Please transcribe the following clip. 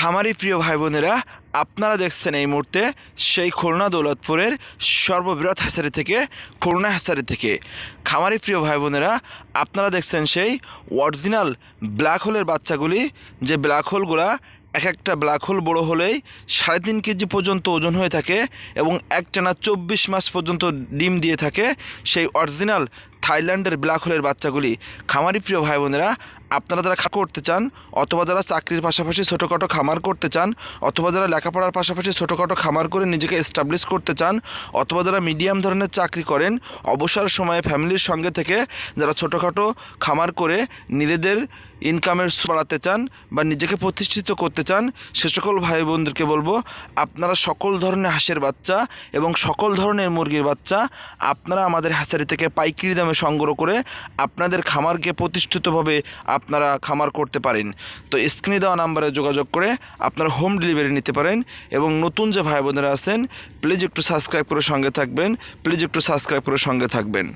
খামারি প্রিয় ভাই বোনেরা, আপনারা দেখছেন এই মুহূর্তে সেই খুলনা দৌলতপুরের সর্ববৃহৎ হ্যাচারি থেকে খুলনা হ্যাচারি থেকে খামারি প্রিয় ভাই বোনেরা, আপনারা দেখছেন সেই অরিজিনাল ব্ল্যাক হোলের বাচ্চাগুলি। যে ব্ল্যাক হোলগুলা এক একটা ব্ল্যাক হোল বড় হলেই 3.5 কেজি পর্যন্ত ওজন হয়ে থাকে এবং একটানা 24 মাস পর্যন্ত ডিম দিয়ে থাকে। সেই অরিজিনাল থাইল্যান্ডের ব্ল্যাক হোলের বাচ্চাগুলি খামারি প্রিয় ভাই বোনেরা, আপনারা যারা খামার করতে চান অথবা যারা চাকরির পাশাপাশি ছোটোখাটো খামার করতে চান অথবা যারা লেখাপড়ার পাশাপাশি ছোটোখাটো খামার করে নিজেকে এস্টাবলিশ করতে চান অথবা যারা মিডিয়াম ধরনের চাকরি করেন, অবসর সময়ে ফ্যামিলির সঙ্গে থেকে যারা ছোটোখাটো খামার করে নিজেদের ইনকামের বাড়াতে চান বা নিজেকে প্রতিষ্ঠিত করতে চান, সে সকল ভাই বোনদেরকে বলবো আপনারা সকল ধরনের হাঁসের বাচ্চা এবং সকল ধরনের মুরগির বাচ্চা আপনারা আমাদের হ্যাচারি থেকে পাইকারি দামে সংগ্রহ করে আপনাদের খামারকে প্রতিষ্ঠিতভাবে আপনারা খামার করতে পারেন। তো স্ক্রিনে দেওয়া নাম্বারে যোগাযোগ করে আপনারা হোম ডেলিভারি নিতে পারেন। এবং নতুন যে ভাই বোনেরা আছেন, প্লিজ একটু সাবস্ক্রাইব করে সঙ্গে থাকবেন।